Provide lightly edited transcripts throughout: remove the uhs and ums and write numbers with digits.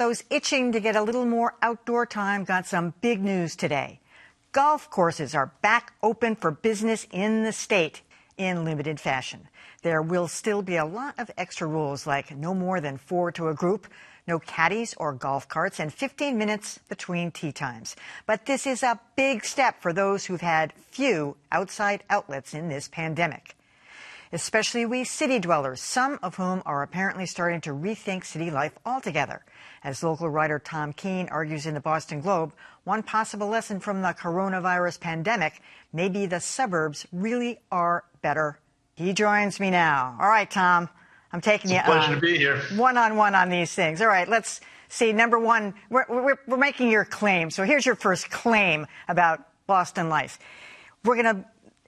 those itching to get a little more outdoor time got some big news today. Golf courses are back open for business in the state in limited fashion. There will still be a lot of extra rules, like no more than 4 to a group, no caddies or golf carts, and 15 minutes between tee times. But this is a big step for those who've had few outside outlets in this pandemic. Especially we city dwellers, some of whom are apparently starting to rethink city life altogether. As local writer Tom Keane argues in the Boston Globe, one possible lesson from the coronavirus pandemic, maybe the suburbs really are better. He joins me now. All right, Tom, I'm taking you pleasure to be here. One-on-one on these things. All right, let's see. Number one, we're making your claim. So here's your first claim about Boston life.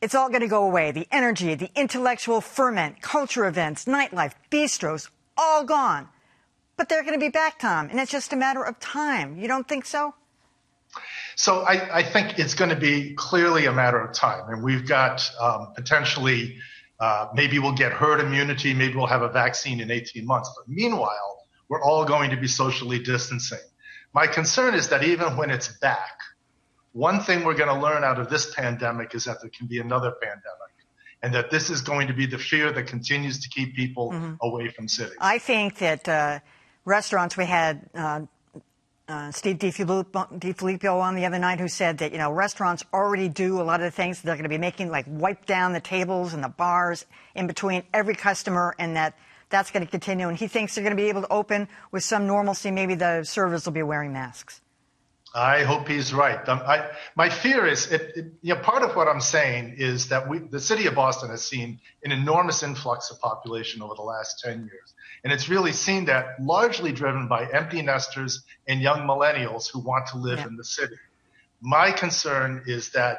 It's all going to go away. The energy, the intellectual ferment, culture events, nightlife, bistros, all gone. But they're going to be back, Tom, and it's just a matter of time. You don't think so? So I think it's going to be clearly a matter of time. And we've got potentially, maybe we'll get herd immunity, maybe we'll have a vaccine in 18 months. But meanwhile, we're all going to be socially distancing. My concern is that even when it's back, one thing we're going to learn out of this pandemic is that there can be another pandemic, and that this is going to be the fear that continues to keep people away from cities. I think that restaurants, we had Steve DiFilippo on the other night, who said that, restaurants already do a lot of the things they're going to be making, like wipe down the tables and the bars in between every customer, and that's going to continue. And he thinks they're going to be able to open with some normalcy. Maybe the servers will be wearing masks. I hope he's right. My fear is, part of what I'm saying is that the city of Boston has seen an enormous influx of population over the last 10 years. And it's really seen that largely driven by empty nesters and young millennials who want to live in the city. My concern is that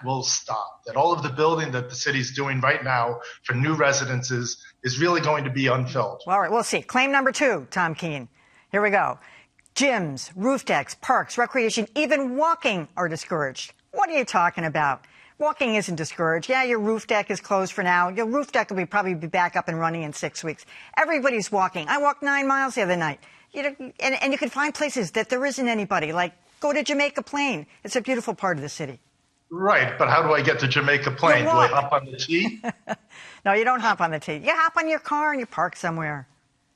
will stop, that all of the building that the city's doing right now for new residences is really going to be unfilled. All right, we'll see. Claim number 2, Tom Keane. Here we go. Gyms, roof decks, parks, recreation, even walking are discouraged. What are you talking about? Walking isn't discouraged. Yeah, your roof deck is closed for now. Your roof deck will probably be back up and running in 6 weeks. Everybody's walking. I walked 9 miles the other night. And you can find places that there isn't anybody, like go to Jamaica Plain. It's a beautiful part of the city. Right, but how do I get to Jamaica Plain? Do I hop on the T? No, you don't hop on the T. You hop on your car and you park somewhere.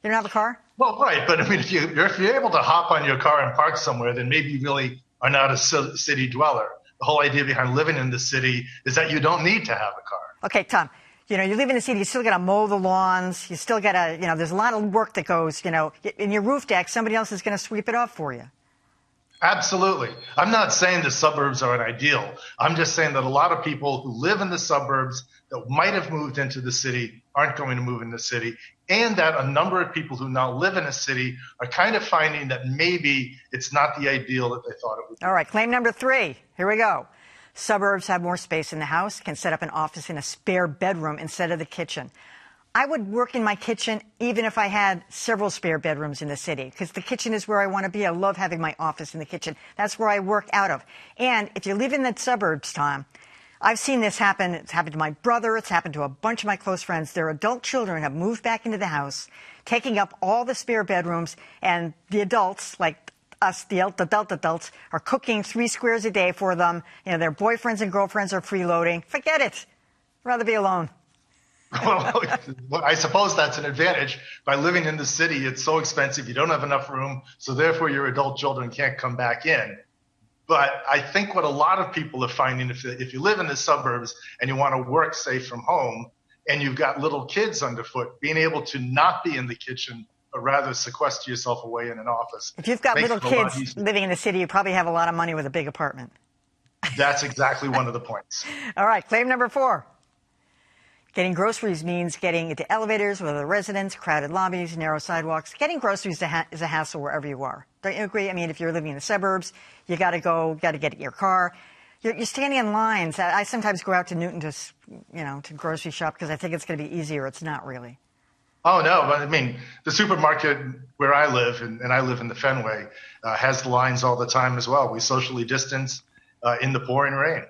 You don't have a car? Well, right, but I mean, if you're able to hop on your car and park somewhere, then maybe you really are not a city dweller. The whole idea behind living in the city is that you don't need to have a car. Okay, Tom, you live in the city, you still got to mow the lawns, you still got to, there's a lot of work that goes, in your roof deck, somebody else is going to sweep it off for you. Absolutely. I'm not saying the suburbs are an ideal. I'm just saying that a lot of people who live in the suburbs that might have moved into the city aren't going to move in the city, and that a number of people who now live in a city are kind of finding that maybe it's not the ideal that they thought it would be. All right, claim number 3. Here we go. Suburbs have more space in the house, can set up an office in a spare bedroom instead of the kitchen. I would work in my kitchen even if I had several spare bedrooms in the city, because the kitchen is where I want to be. I love having my office in the kitchen. That's where I work out of. And if you live in the suburbs, Tom, I've seen this happen. It's happened to my brother. It's happened to a bunch of my close friends. Their adult children have moved back into the house, taking up all the spare bedrooms, and the adults, like us, the adult adults, are cooking 3 squares a day for them. Their boyfriends and girlfriends are freeloading. Forget it. I'd rather be alone. Well, I suppose that's an advantage. By living in the city, it's so expensive, you don't have enough room, so therefore your adult children can't come back in. But I think what a lot of people are finding, if you live in the suburbs and you want to work safe from home and you've got little kids underfoot, being able to not be in the kitchen, but rather sequester yourself away in an office. If you've got little kids living in the city, you probably have a lot of money with a big apartment. That's exactly one of the points. All right, claim number 4. Getting groceries means getting into elevators with other residents, crowded lobbies, narrow sidewalks. Getting groceries is a hassle wherever you are. Don't you agree? I mean, if you're living in the suburbs, you got to get in your car. You're standing in lines. I sometimes go out to Newton to grocery shop because I think it's going to be easier. It's not really. Oh, no. But I mean, the supermarket where I live, and I live in the Fenway, has lines all the time as well. We socially distance in the pouring rain.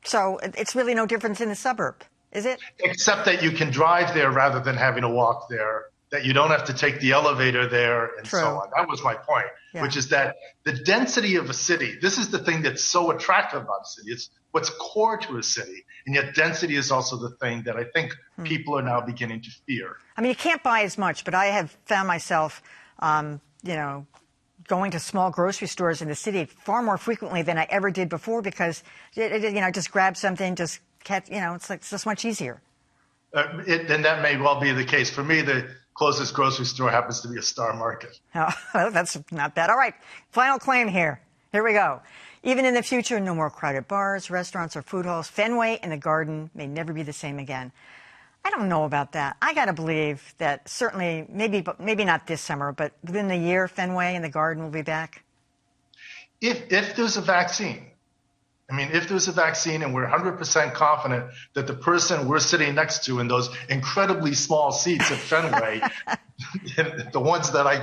So it's really no difference in the suburb, is it? Except that you can drive there rather than having to walk there that you don't have to take the elevator there and True. so on. That was my point, which is that the density of a city, this is the thing that's so attractive about a city. It's what's core to a city. And yet density is also the thing that I think people are now beginning to fear. I mean, you can't buy as much, but I have found myself, going to small grocery stores in the city far more frequently than I ever did before because, just grab something, just catch, it's just much easier. And that may well be the case. For me, the closest grocery store happens to be a Star Market. Oh, that's not bad. All right, final claim here. Here we go. Even in the future, no more crowded bars, restaurants, or food halls. Fenway and the Garden may never be the same again. I don't know about that. I got to believe that certainly, maybe not this summer, but within the year, Fenway and the Garden will be back. If there's a vaccine. I mean, if there's a vaccine and we're 100% confident that the person we're sitting next to in those incredibly small seats at Fenway, the ones that I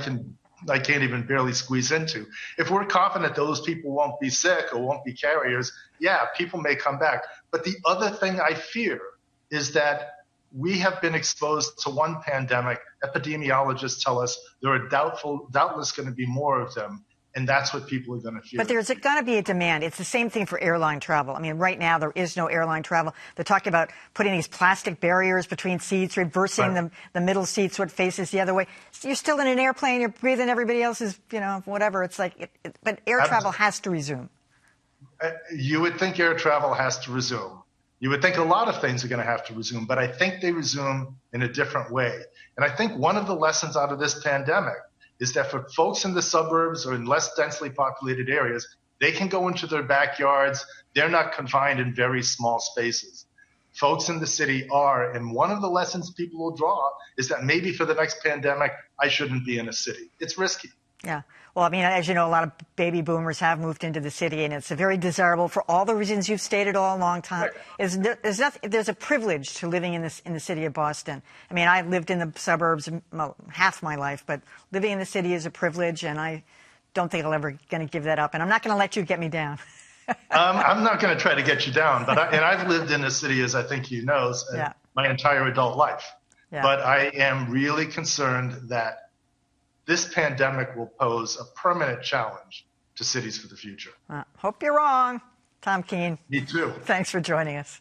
can't even barely squeeze into, if we're confident those people won't be sick or won't be carriers, yeah, people may come back. But the other thing I fear is that we have been exposed to one pandemic. Epidemiologists tell us there are doubtless going to be more of them. And that's what people are going to fear. But there's going to be a demand. It's the same thing for airline travel. I mean, right now there is no airline travel. They're talking about putting these plastic barriers between seats, reversing the middle seat so it faces the other way. You're still in an airplane. You're breathing everybody else's, whatever. It's like, but air travel has to resume. You would think air travel has to resume. You would think a lot of things are going to have to resume, but I think they resume in a different way. And I think one of the lessons out of this pandemic is that for folks in the suburbs or in less densely populated areas, they can go into their backyards. They're not confined in very small spaces. Folks in the city are, and one of the lessons people will draw is that maybe for the next pandemic, I shouldn't be in a city. It's risky. Yeah. Well, I mean, as you know, a lot of baby boomers have moved into the city, and it's very desirable for all the reasons you've stated all a long time. There's a privilege to living in the city of Boston. I mean, I lived in the suburbs half my life, but living in the city is a privilege, and I don't think I'm ever going to give that up. And I'm not going to let you get me down. I'm not going to try to get you down, but I've lived in the city, as I think you know, my entire adult life. Yeah. But I am really concerned that this pandemic will pose a permanent challenge to cities for the future. Hope you're wrong. Tom Keane. Me too. Thanks for joining us.